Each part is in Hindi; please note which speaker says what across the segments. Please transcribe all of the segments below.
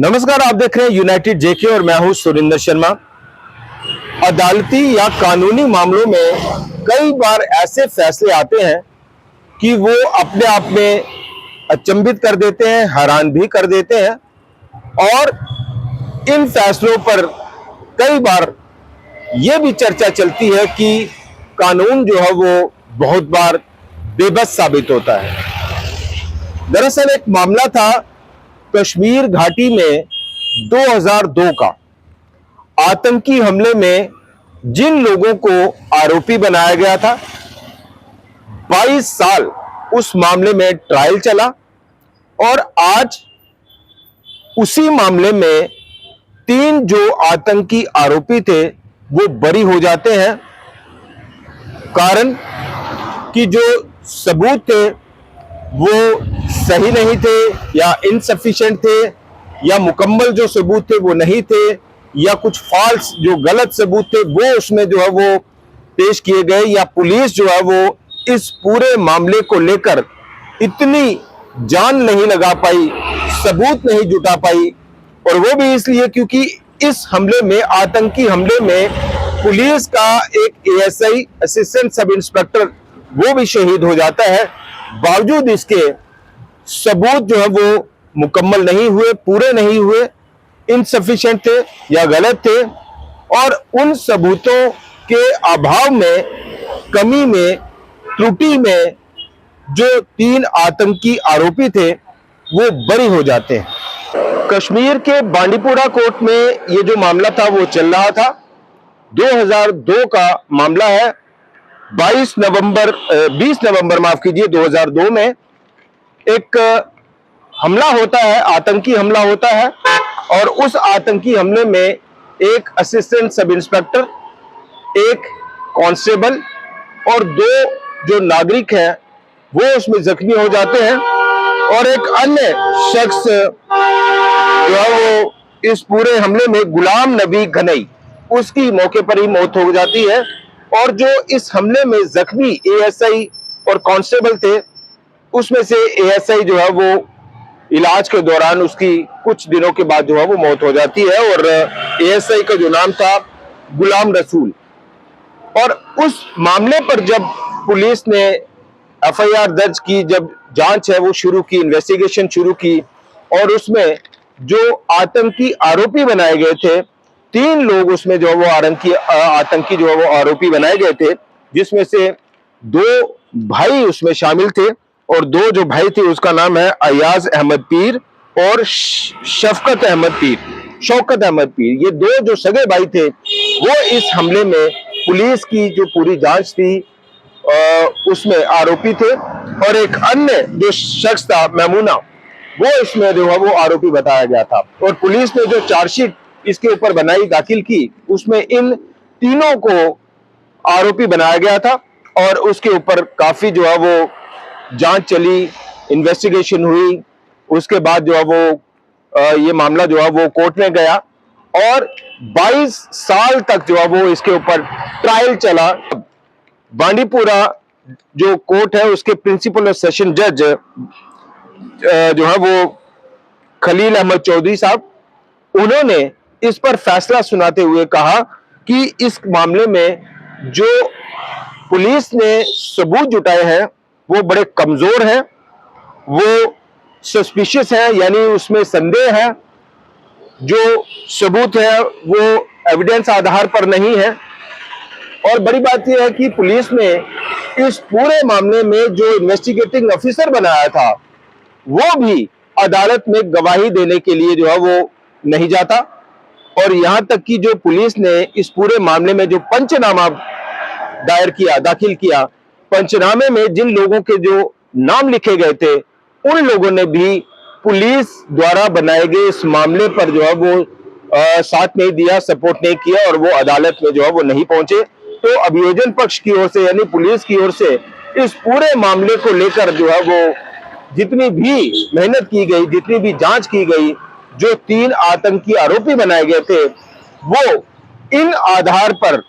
Speaker 1: नमस्कार, आप देख रहे हैं यूनाइटेड जेके और मैं हूं सुरिंदर शर्मा। अदालती या कानूनी मामलों में कई बार ऐसे फैसले आते हैं कि वो अपने आप में अचंभित कर देते हैं, हैरान भी कर देते हैं। और इन फैसलों पर कई बार ये भी चर्चा चलती है कि कानून जो है वो बहुत बार बेबस साबित होता है। दरअसल एक मामला था कश्मीर घाटी में 2002 का आतंकी हमले में जिन लोगों को आरोपी बनाया गया था। 22 साल उस मामले में ट्रायल चला और आज उसी मामले में 3 जो आतंकी आरोपी थे वो बरी हो जाते हैं। कारण कि जो सबूत थे वो सही नहीं थे या इनसफिशिएंट थे, या मुकम्मल जो सबूत थे वो नहीं थे, या कुछ फॉल्स जो गलत सबूत थे वो उसमें जो है वो पेश किए गए, या पुलिस जो है वो इस पूरे मामले को लेकर इतनी जान नहीं लगा पाई, सबूत नहीं जुटा पाई। और वो भी इसलिए क्योंकि इस हमले में, आतंकी हमले में, पुलिस का एक एएसआई असिस्टेंट सब इंस्पेक्टर वो भी शहीद हो जाता है। बावजूद इसके सबूत जो है वो मुकम्मल नहीं हुए, पूरे नहीं हुए, इनसफिशिएंट थे या गलत थे। और उन सबूतों के अभाव में, कमी में, त्रुटि में जो 3 आतंकी आरोपी थे वो बरी हो जाते हैं। कश्मीर के बांडीपुरा कोर्ट में ये जो मामला था वो चल रहा था। 2002 का मामला है। 20 नवंबर माफ कीजिए 2002 में एक हमला होता है, आतंकी हमला होता है। और उस आतंकी हमले में एक असिस्टेंट सब इंस्पेक्टर, एक कांस्टेबल और 2 जो नागरिक हैं वो उसमें जख्मी हो जाते हैं। और एक अन्य शख्स जो है वो इस पूरे हमले में, गुलाम नबी घनई, उसकी मौके पर ही मौत हो जाती है। और जो इस हमले में जख्मी एएसआई और कांस्टेबल थे उसमें से एएसआई जो है वो इलाज के दौरान उसकी कुछ दिनों के बाद जो है वो मौत हो जाती है। और एएसआई का जो नाम था गुलाम रसूल। और उस मामले पर जब पुलिस ने एफआईआर दर्ज की, जब जांच है वो शुरू की, इन्वेस्टिगेशन शुरू की, और उसमें जो आतंकी आरोपी बनाए गए थे, 3 लोग उसमें जो है वो आतंकी जो है वो आरोपी बनाए गए थे, जिसमें से 2 भाई उसमें शामिल थे। और 2 जो भाई थे उसका नाम है अयाज अहमद पीर और शौकत अहमद पीर। ये 2 जो सगे भाई थे वो इस हमले में पुलिस की जो पूरी जांच थी उसमें आरोपी थे। और एक अन्य जो शख्स था मेमूना, वो इसमें जो है वो आरोपी बताया गया था। और पुलिस ने जो चार्जशीट इसके ऊपर दाखिल की, उसमें इन तीनों को आरोपी बनाया गया था। और उसके ऊपर काफी जो है वो जांच चली, इन्वेस्टिगेशन हुई। उसके बाद जो है वो ये मामला जो है वो कोर्ट में गया और 22 साल तक जो है वो इसके ऊपर ट्रायल चला। बांडीपुरा जो कोर्ट है उसके प्रिंसिपल और सेशन जज जो है वो खलील अहमद चौधरी साहब, उन्होंने इस पर फैसला सुनाते हुए कहा कि इस मामले में जो पुलिस ने सबूत जुटाए हैं वो बड़े कमजोर हैं, वो सस्पिशियस है, यानी उसमें संदेह है। जो सबूत है वो एविडेंस आधार पर नहीं है। और बड़ी बात यह है कि पुलिस ने इस पूरे मामले में जो इन्वेस्टिगेटिंग ऑफिसर बनाया था वो भी अदालत में गवाही देने के लिए जो है वो नहीं जाता। और यहां तक कि जो पुलिस ने इस पूरे मामले में जो पंचनामा दाखिल किया, पंचनामे में जिन लोगों के जो नाम लिखे गए थे उन लोगों ने भी पुलिस द्वारा बनाए गए इस मामले पर जो है वो साथ नहीं दिया, सपोर्ट नहीं किया, और वो अदालत में जो है वो नहीं पहुंचे। तो अभियोजन पक्ष की ओर से, यानी पुलिस की ओर से, इस पूरे मामले को लेकर जो है वो जितनी भी मेहनत की गई, जितनी भी जांच की गई, जो 3 आतंकी आरोपी बनाए गए थे वो इन आधार पर,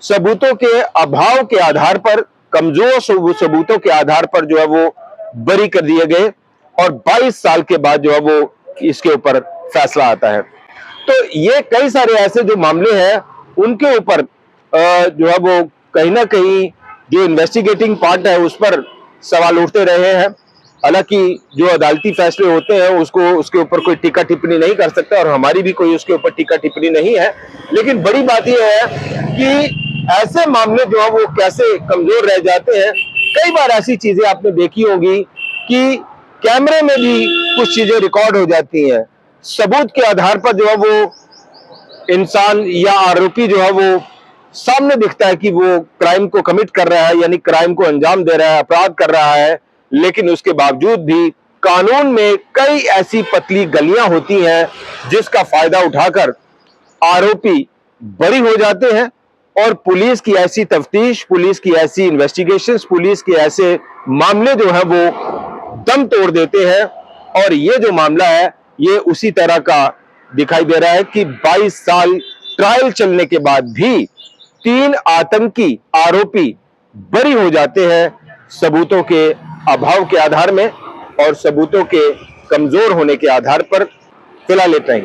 Speaker 1: सबूतों के अभाव के आधार पर, कमजोर सबूतों के आधार पर जो है वो बरी कर दिए गए। और 22 साल के बाद जो है वो इसके ऊपर फैसला आता है। तो ये कई सारे ऐसे जो मामले हैं उनके ऊपर जो है वो कहीं ना कहीं जो इन्वेस्टिगेटिंग पार्ट है उस पर सवाल उठते रहे हैं। हालांकि जो अदालती फैसले होते हैं उसको उसके ऊपर कोई टीका टिप्पणी नहीं कर सकता और हमारी भी कोई उसके ऊपर टीका टिप्पणी नहीं है। लेकिन बड़ी बात यह है कि ऐसे मामले जो है वो कैसे कमजोर रह जाते हैं। कई बार ऐसी चीजें आपने देखी होगी कि कैमरे में भी कुछ चीजें रिकॉर्ड हो जाती हैं, सबूत के आधार पर जो है वो इंसान या आरोपी जो है वो सामने दिखता है कि वो क्राइम को कमिट कर रहा है, यानी क्राइम को अंजाम दे रहा है, अपराध कर रहा है, लेकिन उसके बावजूद भी कानून में कई ऐसी पतली गलियां होती हैं जिसका फायदा उठाकर आरोपी बरी हो जाते हैं और पुलिस की ऐसी तफ्तीश, पुलिस की ऐसी इन्वेस्टिगेशंस, पुलिस के ऐसे मामले जो है वो दम तोड़ देते हैं। और ये जो मामला है ये उसी तरह का दिखाई दे रहा है कि 22 साल ट्रायल चलने के बाद भी 3 आतंकी आरोपी बरी हो जाते हैं सबूतों के अभाव के आधार में और सबूतों के कमजोर होने के आधार पर। फिलहाल इतना ही।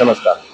Speaker 1: नमस्कार।